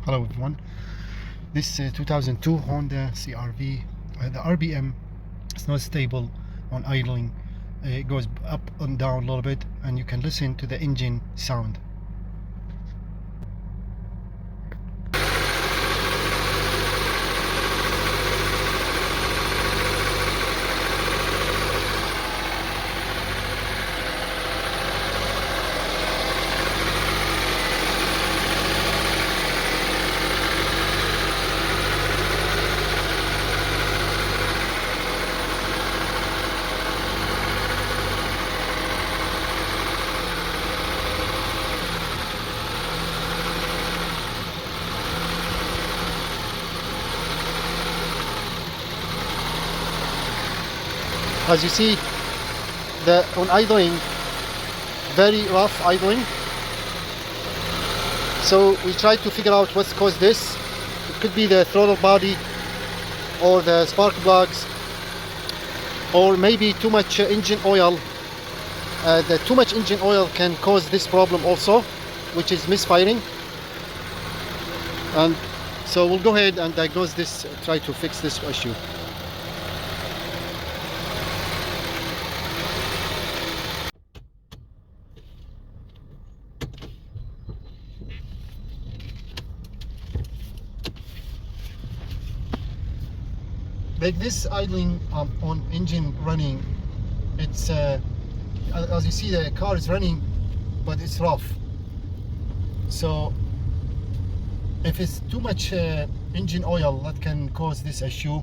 Hello everyone. This 2002 Honda CRV, the RPM is not stable on idling. It goes up and down a little bit, and you can listen to the engine sound. As you see, on idling, very rough idling. So we tried to figure out what's caused this. It could be the throttle body, or the spark plugs, or maybe too much engine oil. The too much engine oil can cause this problem also, which is misfiring. And so we'll go ahead and diagnose this, try to fix this issue. Like this idling on engine running, it's as you see, the car is running, but it's rough. So if it's too much engine oil, that can cause this issue.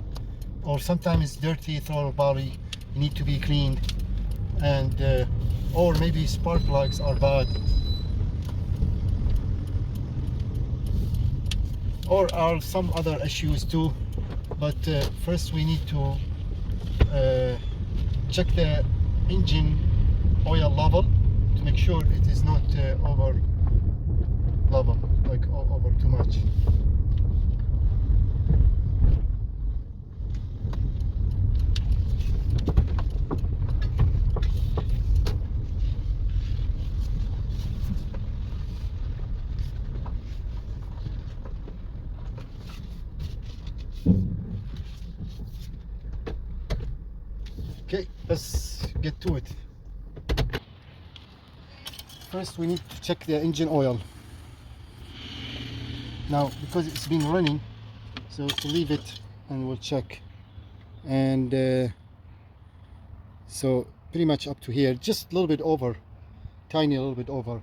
Or sometimes dirty throttle body need to be cleaned, and or maybe spark plugs are bad, or are some other issues too. But first we need to check the engine oil level to make sure it is not over level, like over too much. Okay, let's get to it. First we need to check the engine oil. Now, because it's been running, so to leave it and we'll check. And so pretty much up to here, just a little bit over, tiny, a little bit over.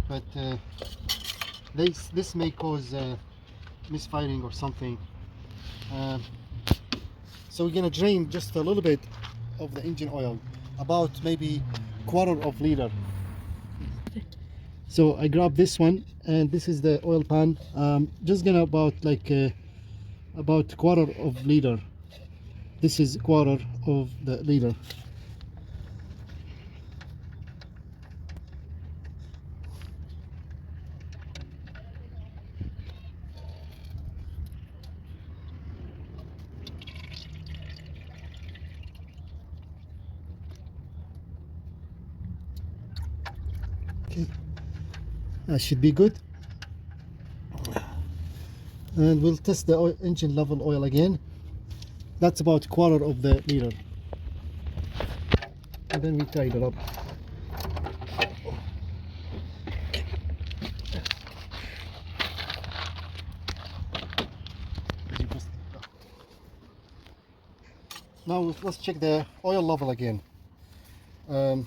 But this may cause misfiring or something. So we're gonna drain just a little bit of the engine oil, about maybe quarter-liter. So I grabbed this one, and this is the oil pan. Just gonna about quarter-liter. This is quarter of the liter. Okay, that should be good. And we'll test the engine level oil again. That's about quarter of the liter. And then we tied it up. Now let's check the oil level again, to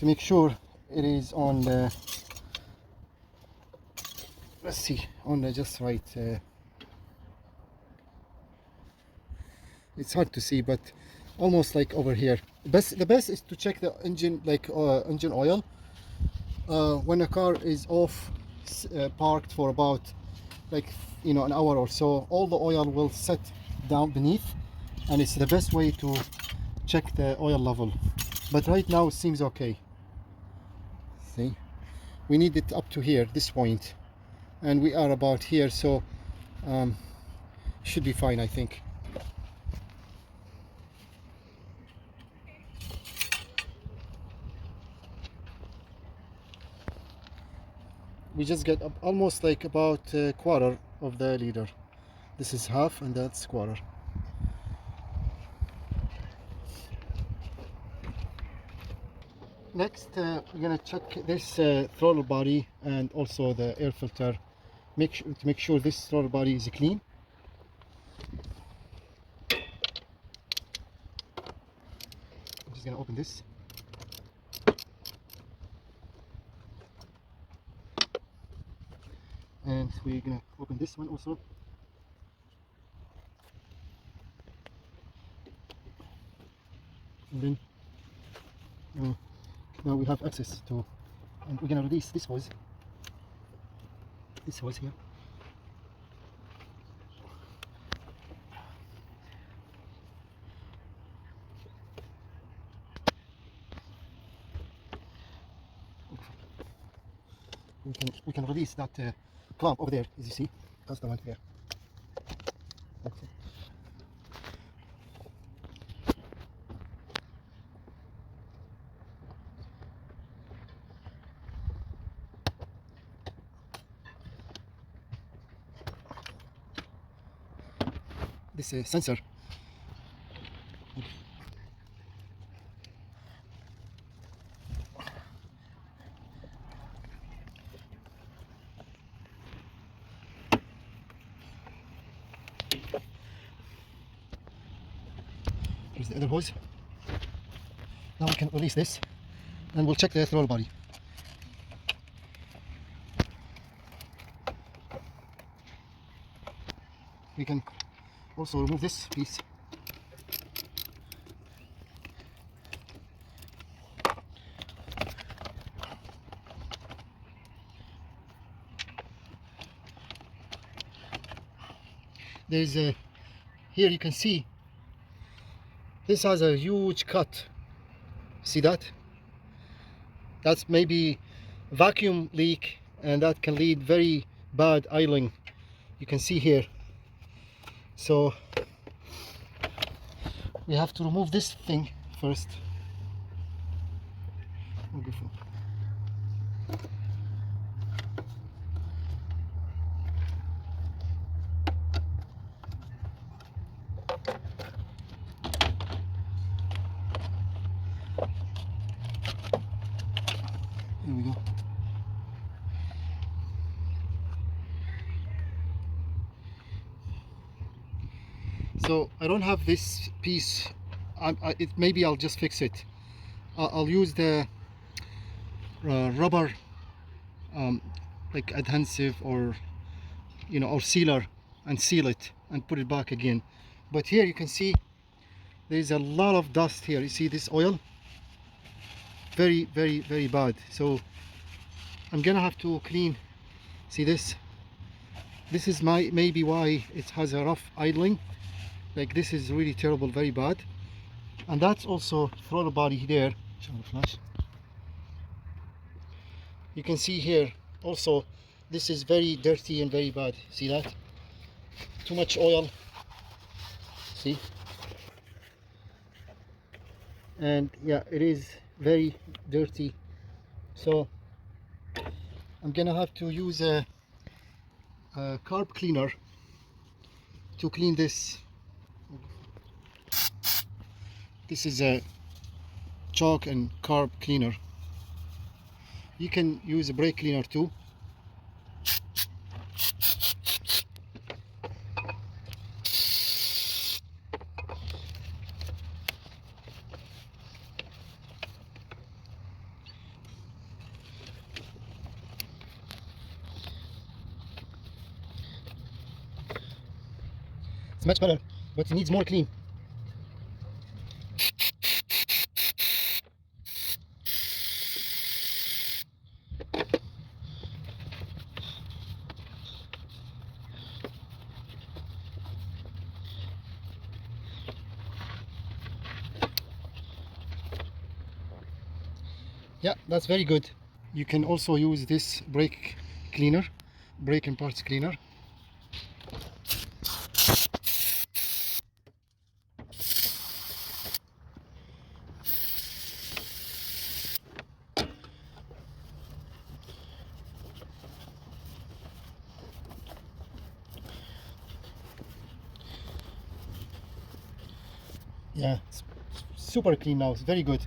make sure it is on the, let's see, on the just right. It's hard to see, but almost like over here. The best is to check the engine, like engine oil, when a car is off parked for about an hour or so. All the oil will set down beneath, and it's the best way to check the oil level. But right now it seems okay. See, we need it up to here, this point, and we are about here, so should be fine, I think. we just get almost like about a quarter of the liter. This is half and that's quarter. Next, we're gonna check this throttle body and also the air filter. To make sure this throttle body is clean. I'm just gonna open this. And we're gonna open this one also. And then now we have access to, and we're gonna release this hose. This hose here. We can release that clamp over there, as you see. That's the one here. That's it. This sensor. Here's the other hose. Now we can release this and we'll check the throttle body. We can also remove this piece. There's a, here you can see this has a huge cut. See that? That's maybe vacuum leak, and that can lead very bad idling. You can see here. So we have to remove this thing first. Wonderful. Here we go. So I don't have this piece. Maybe I'll just fix it. I'll use the rubber like adhesive or or sealer and seal it and put it back again. But here you can see there's a lot of dust here. You see this oil? Very, very, very bad. So I'm gonna have to clean. See this? This is maybe why it has a rough idling. Like this is really terrible, very bad. And that's also throttle body there. Show the flash. You can see here also this is very dirty and very bad. See that? Too much oil. See? And yeah, it is very dirty. So I'm gonna have to use a carb cleaner to clean this. This is a chalk and carb cleaner. You can use a brake cleaner too. It's much better, but it needs more clean. Yeah, that's very good. You can also use this brake cleaner, brake and parts cleaner. Yeah, it's super clean now. It's very good.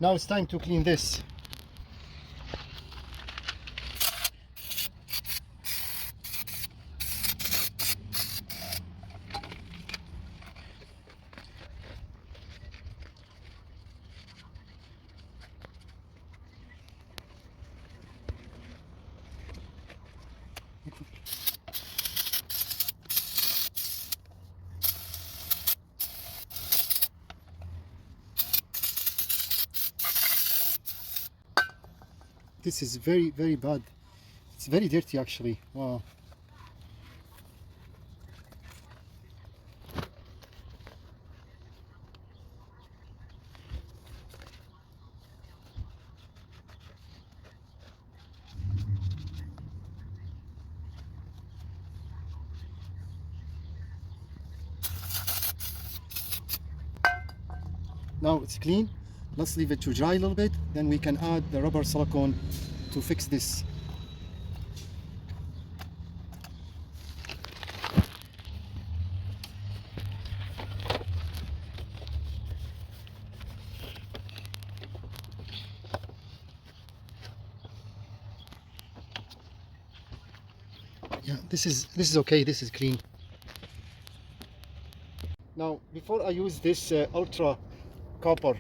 Now it's time to clean this. This is very, very bad. It's very dirty actually. Wow. Now it's clean. Let's leave it to dry a little bit. Then we can add the rubber silicone to fix this. Yeah, this is okay. This is clean. Now, before I use this ultra copper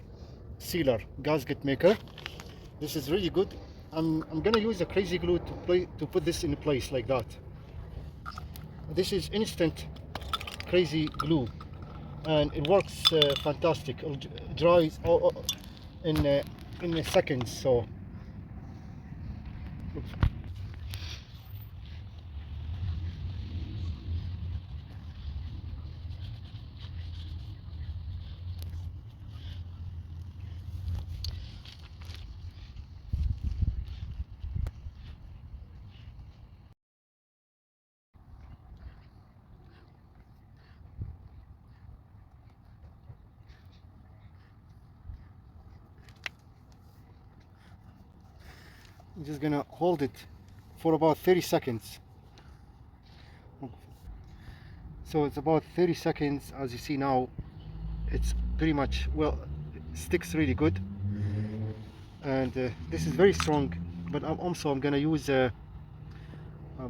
sealer gasket maker, this is really good. I'm gonna use a crazy glue to put this in place like that. This is instant crazy glue, and it works fantastic. It dries in seconds. So. I'm just gonna hold it for about 30 seconds. So it's about 30 seconds. As you see now, it's pretty much, well, it sticks really good. And this is very strong, but I'm gonna use I'm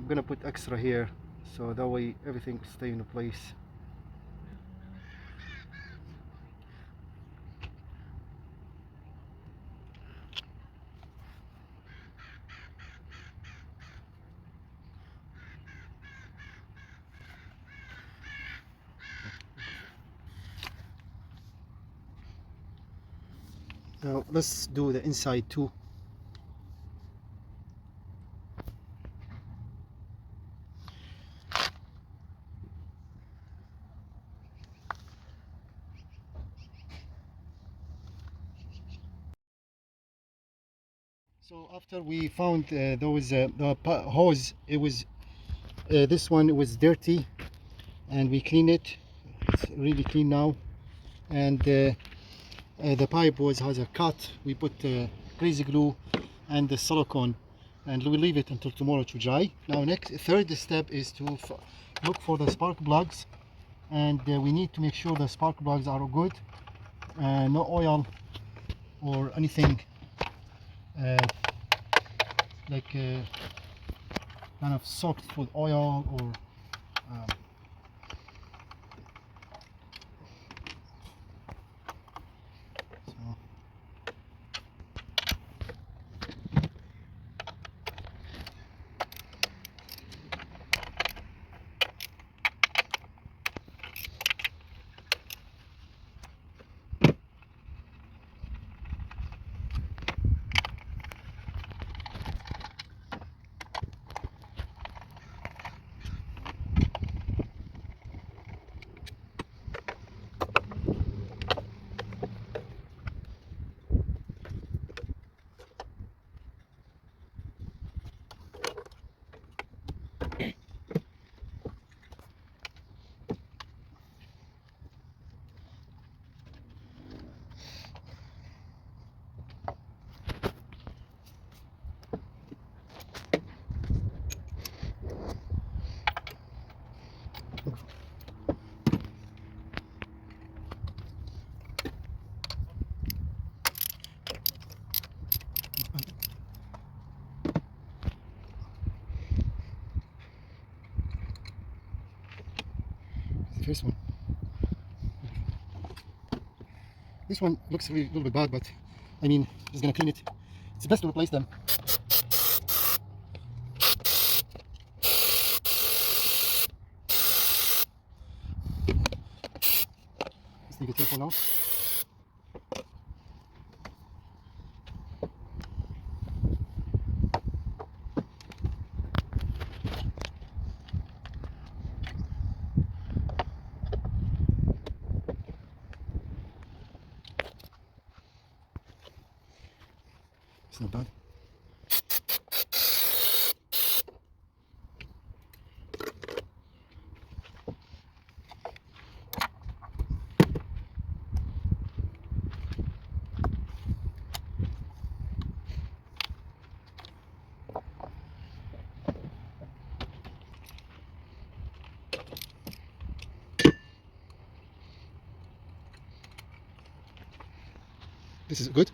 gonna put extra here, so that way everything stay in place. Now let's do the inside too. So after we found those the hose, it was this one was dirty, and we cleaned it. It's really clean now, and the pipe has a cut. We put crazy glue and the silicone, and we leave it until tomorrow to dry. Now third step is to look for the spark plugs, and we need to make sure the spark plugs are good, no oil or anything uh, like kind of soaked with oil or um, so. first one. This one looks really, a little bit bad, but I mean, just gonna clean it. It's best to replace them. Let's leave it here for now. It's not bad. This is good.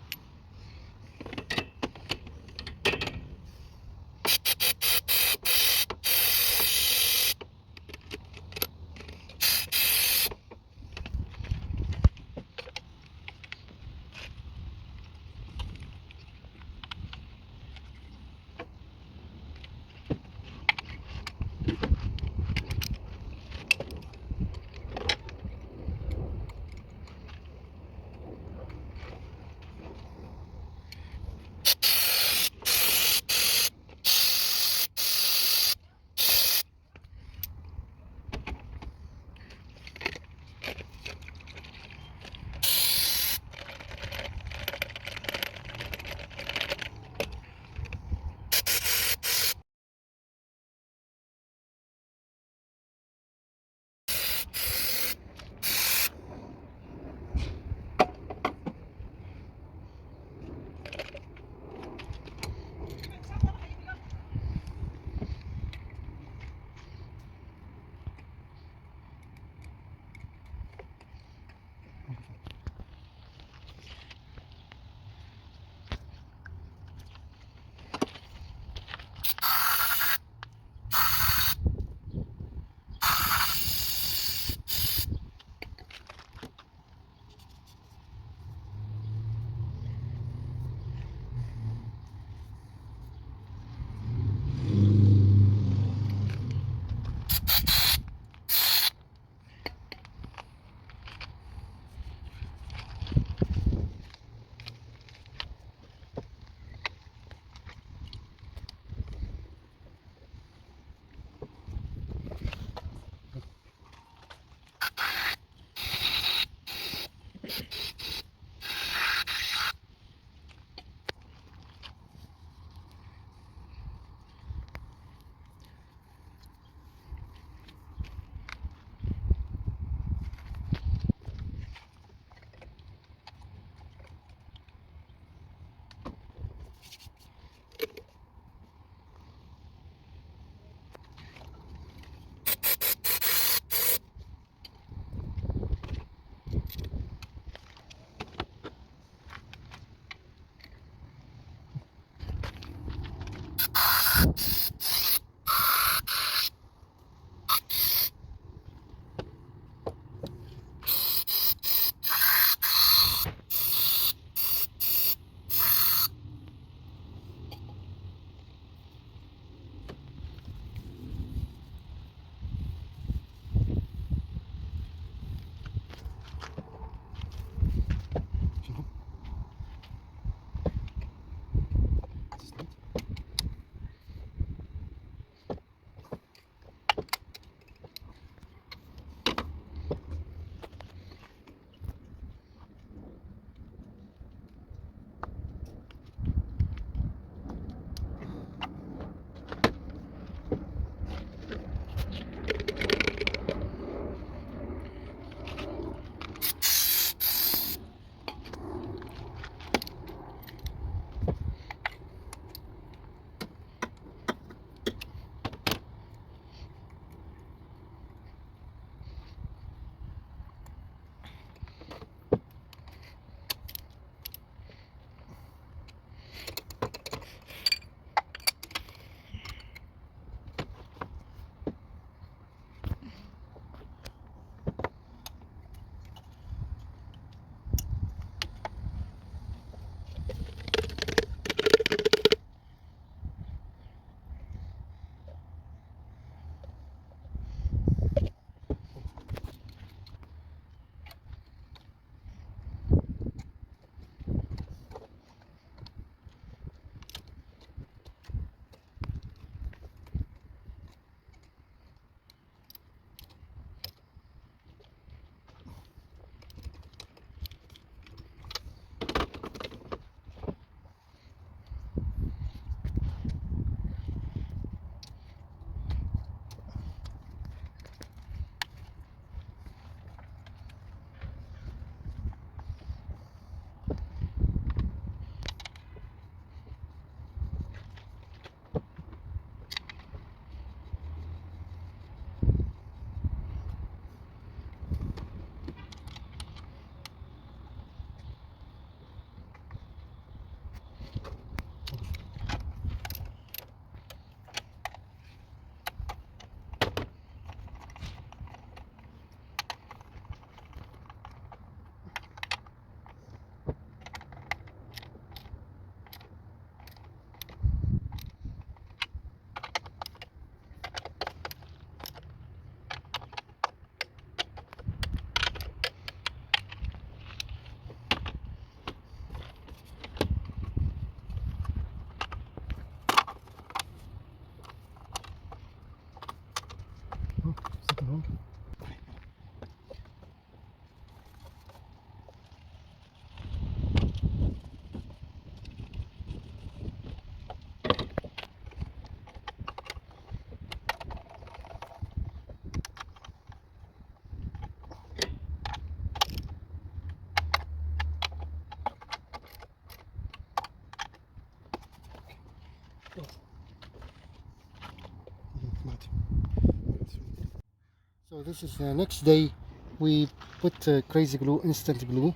this is the next day. We put crazy glue, instant glue.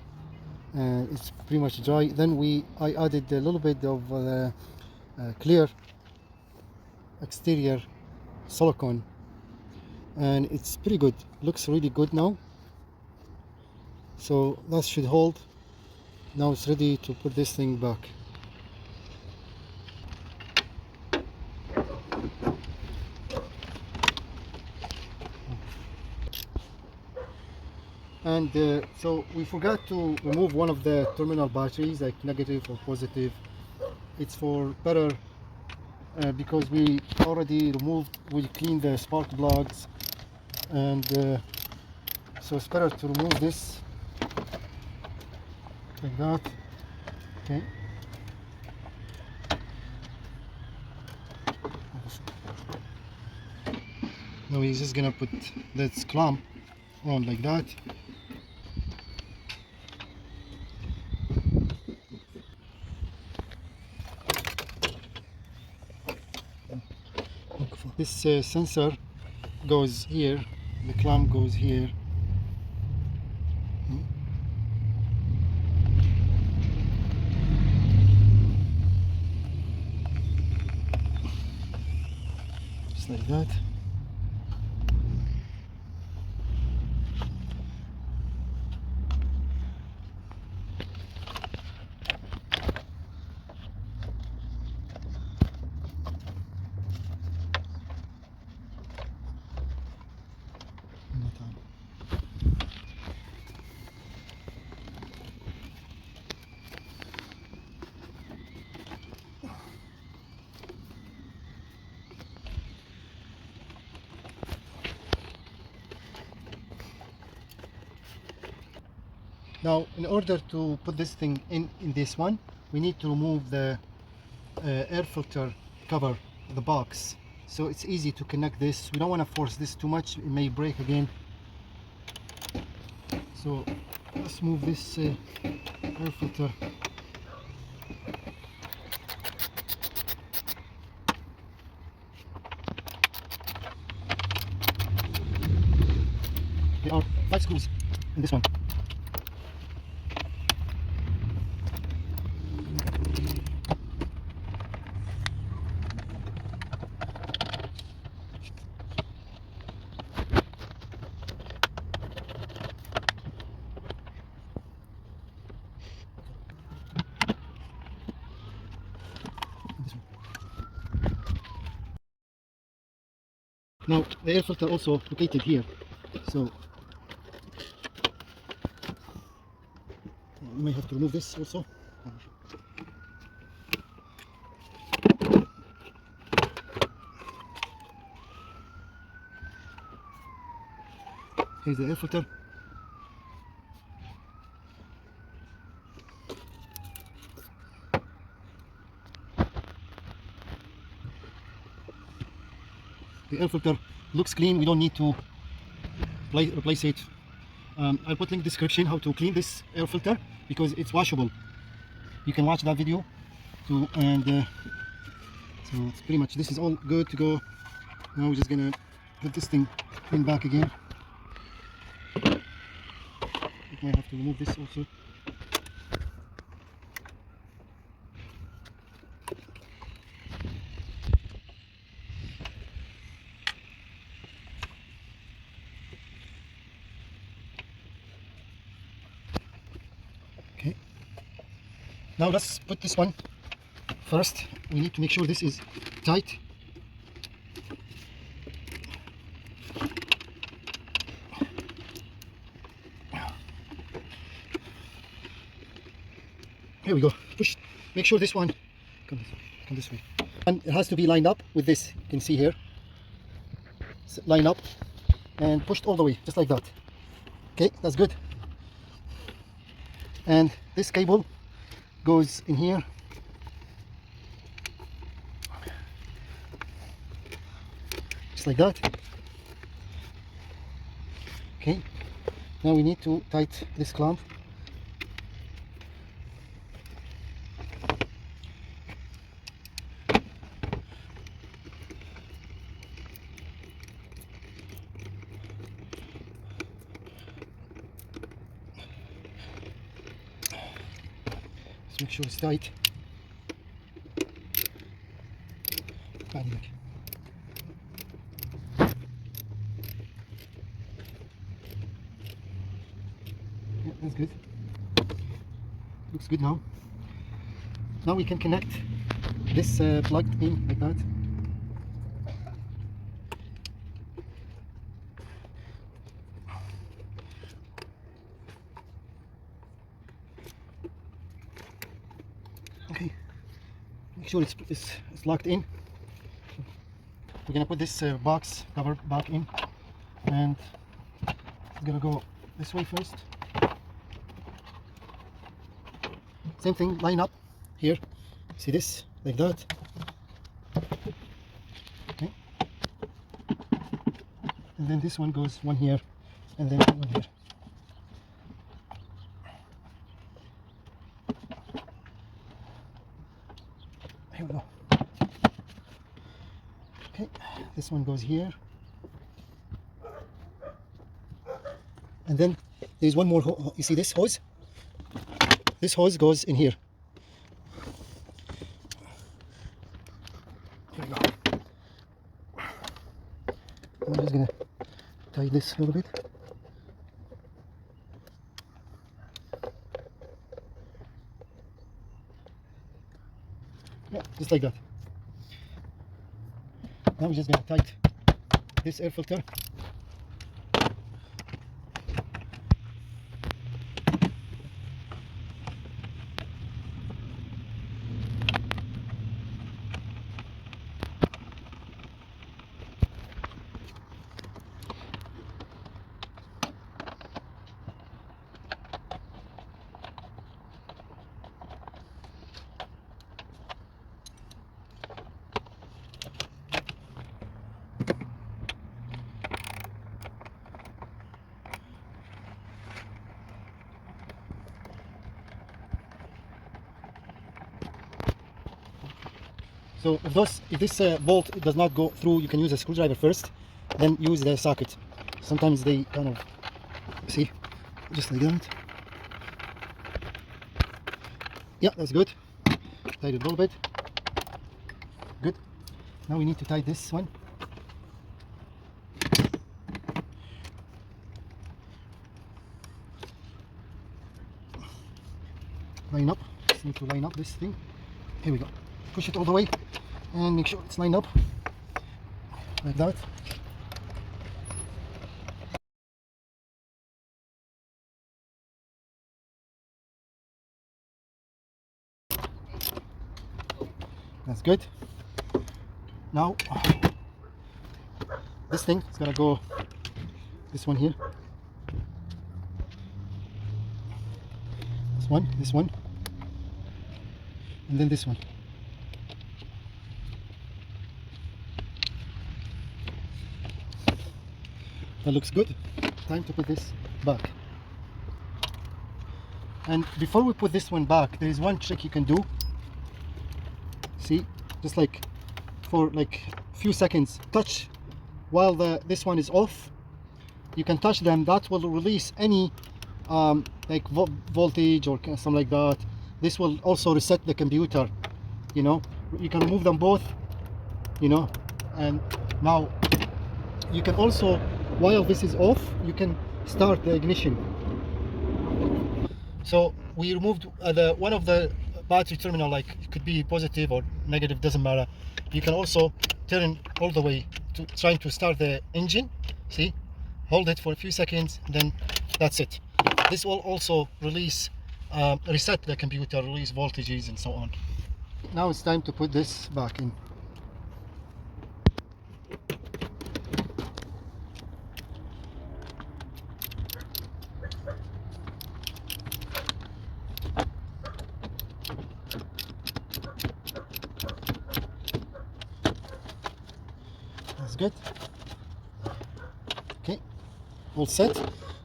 It's pretty much dry. Then I added a little bit of clear exterior silicone, and it's pretty good. Looks really good now. So that should hold. Now it's ready to put this thing back. And so we forgot to remove one of the terminal batteries, like negative or positive. It's for better because we already cleaned the spark plugs, and so it's better to remove this like that. Okay. Now we're just gonna put this clamp on like that. This sensor goes here, the clamp goes here. Just like that. Now, in order to put this thing in this one, we need to remove the air filter cover, the box. So it's easy to connect this. We don't want to force this too much, it may break again. So let's move this air filter. There are 5 screws in this one. Now the air filter also located here, so you may have to remove this also. Here's the air filter. The air filter looks clean. We don't need to replace it. I'll put link description how to clean this air filter because it's washable. You can watch that video too, and so it's pretty much, this is all good to go. Now we're just gonna put this thing in back again. I might have to remove this also. Okay, now let's put this one first. We need to make sure this is tight. Here we go. Push. Make sure this one come this way, and it has to be lined up with this. You can see here. Line up and pushed all the way, just like that. Okay, that's good. And this cable goes in here. Just like that. Okay. Now we need to tighten this clamp. Just make sure it's tight. Bad luck. Yeah, that's good. Looks good now. Now we can connect this plugged in like that. Okay, make sure it's locked in. We're gonna put this box cover back in, and it's gonna go this way first. Same thing, line up here. See this, like that. Okay. And then this one goes one here, and then one here. Here we go. Okay, this one goes here. And then there's one more, you see this hose? This hose goes in here. Here we go. I'm just gonna tie this a little bit. Yeah, just like that. Now we're just gonna tighten this air filter. So if this bolt does not go through, you can use a screwdriver first, then use the socket. Sometimes they kind of, see, just like that. Yeah, that's good. Tight it a little bit. Good. Now we need to tie this one. Line up. Just need to line up this thing. Here we go. Push it all the way and make sure it's lined up like that. That's good. Now this thing is gonna go this one here, this one, and then this one. That looks good. Time to put this back. And before we put this one back, there is one trick you can do. See, just like for like a few seconds, touch while this one is off. You can touch them. That will release any like voltage or something like that. This will also reset the computer. You know, you can remove them both. You know, and now you can also, while this is off, you can start the ignition. So we removed one of the battery terminal, like it could be positive or negative, doesn't matter. You can also turn all the way to trying to start the engine. See, hold it for a few seconds, then that's it. This will also release, reset the computer, release voltages and so on. Now it's time to put this back in. That's good. Okay, all set.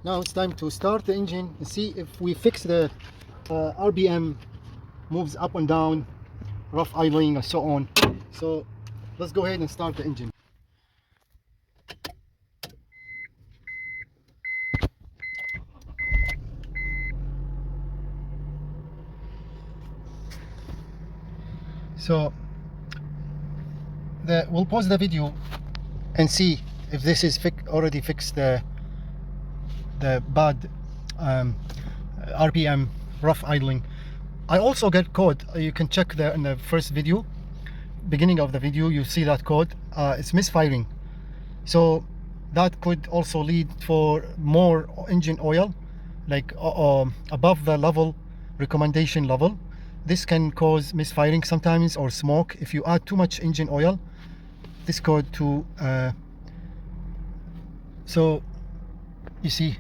Now it's time to start the engine and see if we fix the RPM, moves up and down, rough idling and so on. So let's go ahead and start the engine. So we'll pause the video and see if this is already fixed the bad RPM, rough idling. I also get code. You can check there in the first video, beginning of the video, you see that code. It's misfiring, so that could also lead for more engine oil, like above the level recommendation level. This can cause misfiring sometimes, or smoke. If you add too much engine oil, this code to so you see,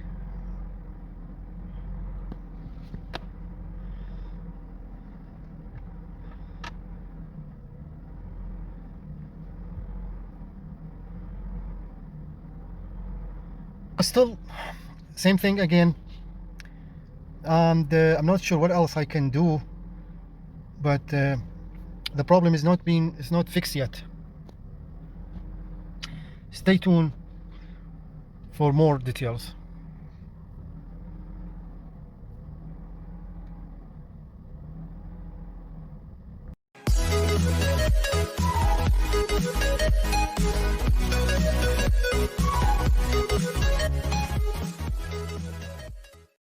still same thing again. I'm not sure what else I can do, but the problem is not fixed yet. Stay tuned for more details.